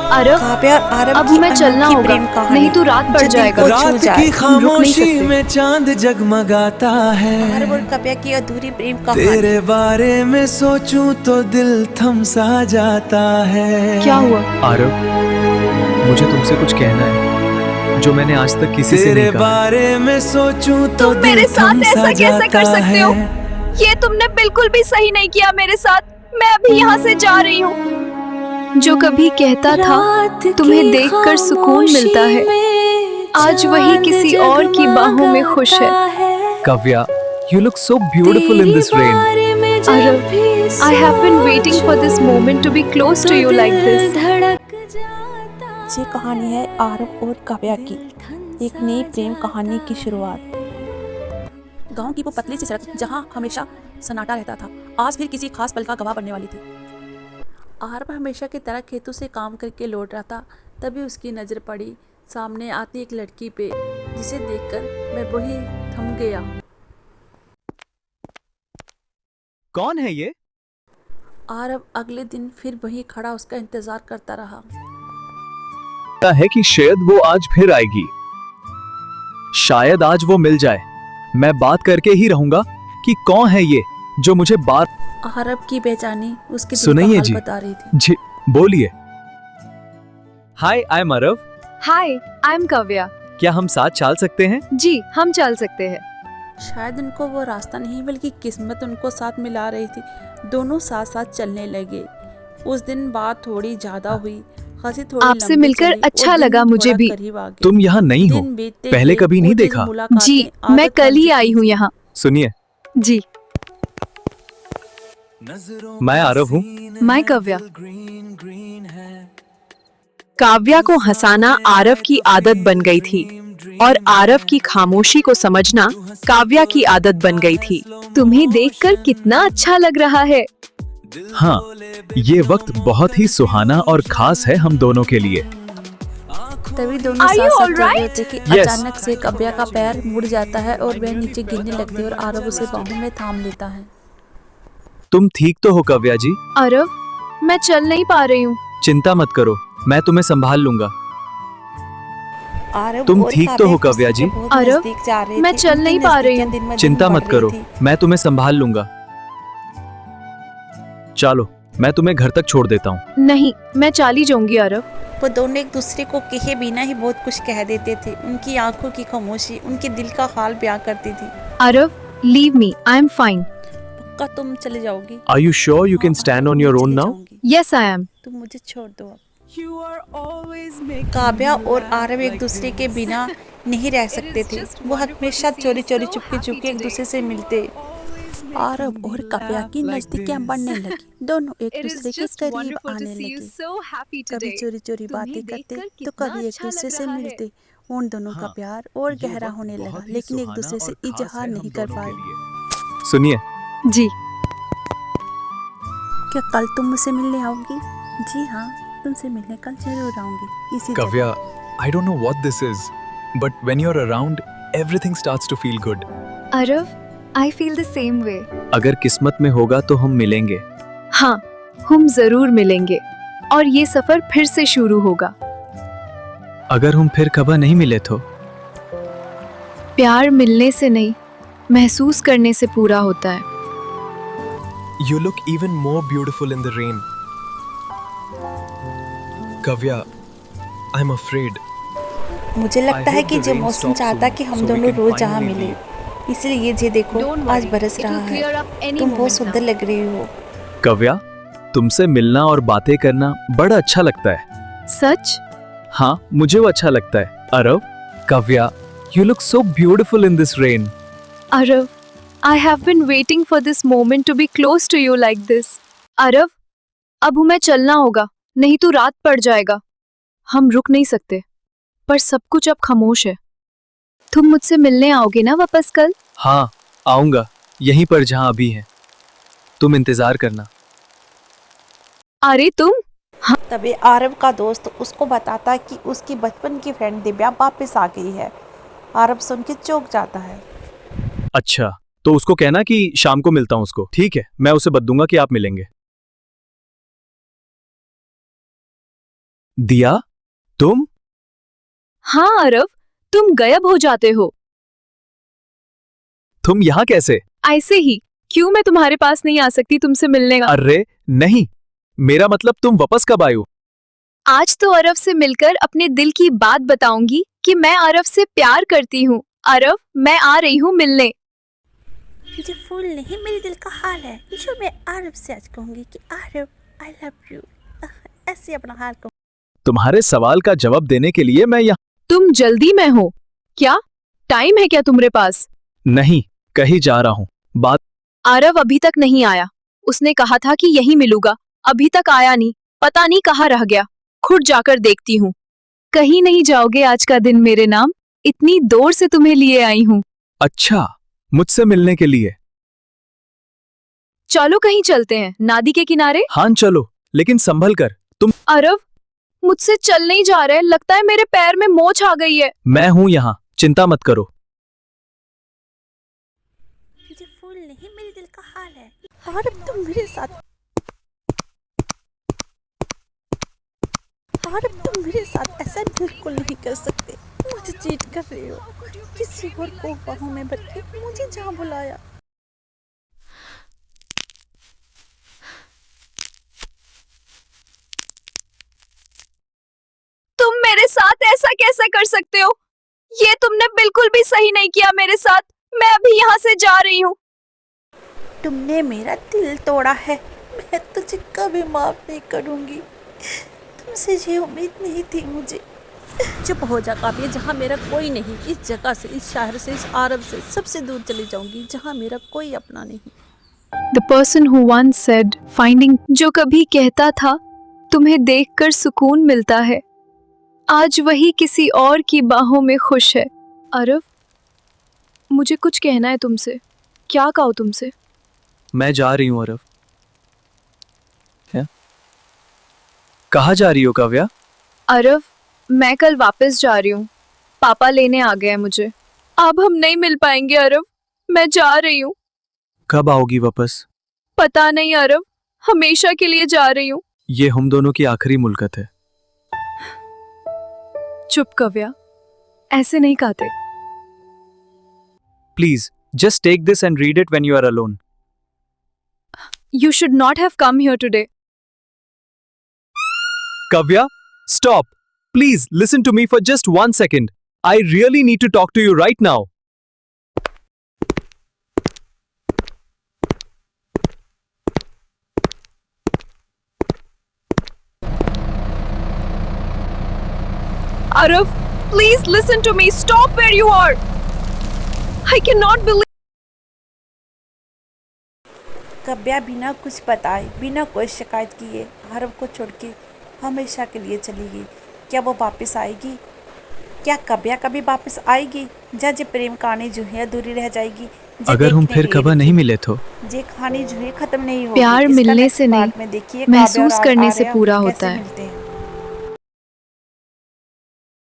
आरव, काव्या और आरव अब की हमें चलना अनोखी होगा, प्रेम कहानी नहीं तो रात पड़ जो दिल जाएगा। को रात छू जाए। की हम रुक नहीं खामोशी सकते। में चांद जगमगाता आरव और है। काव्या की अधूरी प्रेम कहानी। तेरे बारे में सोचूं तो दिल थम सा जाता है। क्या हुआ? आरव, मुझे तुमसे कुछ कहना है जो मैंने आज तक किसी से तेरे नहीं कहा। बारे में सोचूं तो तुम मेरे दिल साथ थम ऐसा सा कैसे कर जाता सकते हो? है। ये तुमने बिल्कुल भी सही नहीं किया मेरे साथ। मैं अभी यहाँ से जा रही हूँ। जो कभी कहता था तुम्हें देखकर सुकून मिलता है, आज वही किसी और की बाहों में खुश है। Kavya, you look so beautiful in this rain. Arav, I have been waiting for this moment to be close to you like this. ये कहानी है आरव और काव्या की, एक नई प्रेम कहानी की शुरुआत। गांव की वो पतली सी सड़क जहां हमेशा सन्नाटा रहता था, आज फिर किसी खास पल का गवाह बनने वाली थी। आरव हमेशा की तरह खेतों से काम करके लौट रहा था, तभी उसकी नज़र पड़ी सामने आती एक लड़की पे, जिसे देखकर मैं वही थम गया। कौन है ये? आरव अगले दिन फिर वहीं खड़ा उसका इंतजार करता रहा। लगता है कि शायद वो आज फिर आएगी। शायद आज वो मिल जाए। मैं बात करके ही रहूंगा कि कौन है ये जो मुझे बार। आरव की बेचैनी उसके दिल का सुनिए हाल जी। बता रही थी। जी, बोलिए। Hi, I am Aarav. Hi, I am Kavya. क्या हम साथ चल सकते हैं? जी, हम चल सकते हैं। शायद उनको वो रास्ता नहीं बल्कि किस्मत उनको साथ मिला रही थी। दोनों साथ साथ चलने लगे। उस दिन बात थोड़ी ज्यादा हुई, हंसी थोड़ी आपसे लंबी मिलकर चली और अच्छा दिन लगा मुझे थोड़ा भी। करीब आ गए। तुम यहाँ नहीं हो, दिन बीतते पहले गए, कभी नहीं वो दिन देखा। मुलाकातें जी, मैं आदत कल बन ही चुकी आई हूँ थी। यहाँ। सुनिए, जी, मैं आरव हूँ। मैं काव्या। काव्या को हंसाना आरव की आदत बन गई थी और आरव की खामोशी को समझना काव्या की आदत बन गई थी। तुम्हें देखकर कितना अच्छा लग रहा है। हाँ, ये वक्त बहुत ही सुहाना और खास है हम दोनों के लिए। तभी दोनों Are you साथ साथ all चल रहे right? थे कि Yes. अचानक से काव्या का पैर मुड़ जाता है और वह नीचे गिरने लगती है और आरव उसे बाहों में थाम लेता है। तुम ठीक तो हो काव्या जी? आरव, मैं चल नहीं पा रही हूँ। चिंता मत करो, मैं तुम्हें संभाल लूंगा। आरव तुम और ठीक तो हो काव्या काव्या जी? बहुत आरव, नजदीक जा रहे मैं थे। चल उनकी नहीं पा रही नजदीकियां हूँ। दिन ब दिन चिंता बढ़ मत रही करो, थी। मैं तुम्हें संभाल लूंगा। चलो, मैं तुम्हें घर तक छोड़ देता हूँ। नहीं, मैं चली जाऊंगी आरव। वो दोनों एक दूसरे को कहे बिना ही बहुत कुछ कह देते थे। उनकी आंखों की खामोशी उनके दिल का हाल बयां करती थी। Aarav, leave me, I am fine. पक्का तुम चले जाओगी? Are you sure you can stand on your own now? Yes, I am. तुम मुझे छोड़ दो अब। काव्या और आरव एक दूसरे के बिना नहीं रह सकते थे। वो हमेशा चोरी चोरी चुपके चुपके एक दूसरे से मिलते। आरव और काव्या की नजदीकियां बढ़ने लगी। दोनों एक दूसरे के करीब आने लगे। कभी चोरी चोरी बातें करते तो कभी एक दूसरे से मिलते। उन दोनों का प्यार और गहरा होने लगा, लेकिन एक दूसरे से इजहार नहीं कर पाए। सुनिए, जी, क्या कल तुम मुझसे मिलने आओगी? जी हाँ, तुमसे मिलने कल जरूर आऊंगी इसी जगह। Kavya, I don't know what this is, but when you're around, everything starts to feel good. Aarav, I feel the same way. अगर किस्मत में होगा तो हम मिलेंगे। हाँ, हम जरूर मिलेंगे और ये सफर फिर से शुरू होगा। अगर हम फिर कभी नहीं मिले तो? प्यार मिलने से नहीं, महसूस करने से पूरा होता है। You look even more beautiful in the rain. Kavya, I'm afraid. मुझे लगता I है hope कि the जो rain मौसम stops चाहता soon, कि हम so we दोनों can रोज यहाँ finally मिले, leave. इसलिए ये देखो आज बरस रहा है। तुम बहुत सुंदर लग रही हो। कव्या, तुमसे मिलना और बातें करना बड़ा अच्छा लगता है। सच? हाँ, मुझे वो अच्छा लगता है। Arab, Kavya, you look so beautiful in this rain. Aarav, I have been waiting for this moment to be close to you like this. Aarav, अब हमें चलना होगा, नहीं तो रात पड़ जाएगा। हम रुक नहीं सकते, पर सब कुछ अब खामोश है। तुम मुझसे मिलने आओगे ना वापस कल? हाँ, आऊंगा, यहीं पर जहाँ अभी है। तुम इंतजार करना। अरे तुम? तभी आरव का दोस्त उसको बताता कि उसकी बचपन की फ्रेंड दिव्या वापस आ गई है। आरव सुन के चौंक जाता है। अच्छा, तो उसको कहना कि शाम को मिलता हूँ उसको। ठीक है, मैं उसे बता दूंगा कि आप मिलेंगे। दिया, तुम? हाँ अरव, तुम गायब हो जाते हो। तुम यहाँ कैसे? ऐसे ही। क्यों मैं तुम्हारे पास नहीं आ सकती तुमसे मिलने का? अरे नहीं, मेरा मतलब तुम वापस कब आए हो? आज तो अरव से मिलकर अपने दिल की बात बताऊंगी कि मैं अरव से प्यार करती हूँ। अरव, मैं आ रही हूँ मिलने। ये फूल नहीं मेरे दिल का हाल है जो मैं आरब से आज कहूँगी कि आरब आई लव यू, ऐसे अपना हाल कहूँ। तुम्हारे सवाल का जवाब देने के लिए मैं यहाँ तुम जल्दी में हो क्या? टाइम है क्या तुम्हारे पास? नहीं, कहीं जा रहा हूँ। बात आरव अभी तक नहीं आया। उसने कहा था कि यहीं मिलूंगा, अभी तक आया नहीं। पता नहीं कहाँ रह गया। खुद जाकर देखती हूँ। कहीं नहीं जाओगे आज का दिन मेरे नाम? इतनी दूर से तुम्हें लिए आई हूँ। अच्छा, मुझसे मिलने के लिए? चलो कहीं चलते हैं, नदी के किनारे। हाँ चलो, लेकिन संभल कर। तुम? अरव, मुझसे चल नहीं जा रहा है, लगता है मेरे पैर में मोच आ गई है। मैं हूँ यहाँ, चिंता मत करो। ये फूल नहीं मेरे दिल का हाल है। आरब तुम मेरे साथ ऐसा बिल्कुल नहीं कर सकते। मुझे चीट कर रहे हो। किसी और को बाहों में भर के मुझे जहाँ बुलाया। तुम मेरे साथ ऐसा कैसे कर सकते हो? ये तुमने बिल्कुल भी सही नहीं किया मेरे साथ। मैं अभी यहाँ से जा रही हूँ। तुमने मेरा दिल तोड़ा है, मैं तुझे कभी माफ नहीं करूँगी। तुमसे ये उम्मीद नहीं थी मुझे। चुप हो जा काव्या, जहाँ मेरा कोई नहीं। इस जगह से, इस शहर से, इस आरब से सबसे दूर चली जाऊंगी जहाँ मेरा कोई अपना नहीं। The person who once said finding, जो कभी कहता था तुम्हें देखकर सुकून मिलता है, आज वही किसी और की बाहों में खुश है। अरव, मुझे कुछ कहना है तुमसे। क्या कहूँ तुमसे? मैं जा रही हूँ अरव। क्या? कहाँ जा रही हो काव्या? अरव, मैं कल वापस जा रही हूँ। पापा लेने आ गए हैं मुझे। अब हम नहीं मिल पाएंगे अरव। मैं जा रही हूँ। कब आओगी वापस? पता नहीं अरव, हमेशा के लिए जा रही हूँ। ये हम दोनों की आखिरी मुलाकात है। चुप काव्या, ऐसे नहीं कहते। Please just take this and read it when you are alone. You should not have come here today. Kavya, stop. Please listen to me for just 1 second. I really need to talk to you right now. Arav, please listen to me. Stop where you are. I cannot believe. Kavya बिना कुछ बताए, बिना कोई शिकायत किए आरब को छोड़ के हमेशा के लिए चली गई। क्या वो वापस आएगी? क्या कव्या कभी वापस आएगी? जे प्रेम कहानी जो है अधूरी रह जाएगी। अगर हम फिर कभी नहीं मिले तो? जे कहानी जो है खत्म नहीं होगी। प्यार इसका मिलने next से part नहीं, में देखिए काव्या महसूस और करने से आर्या पूरा कैसे होता है। मिलते हैं।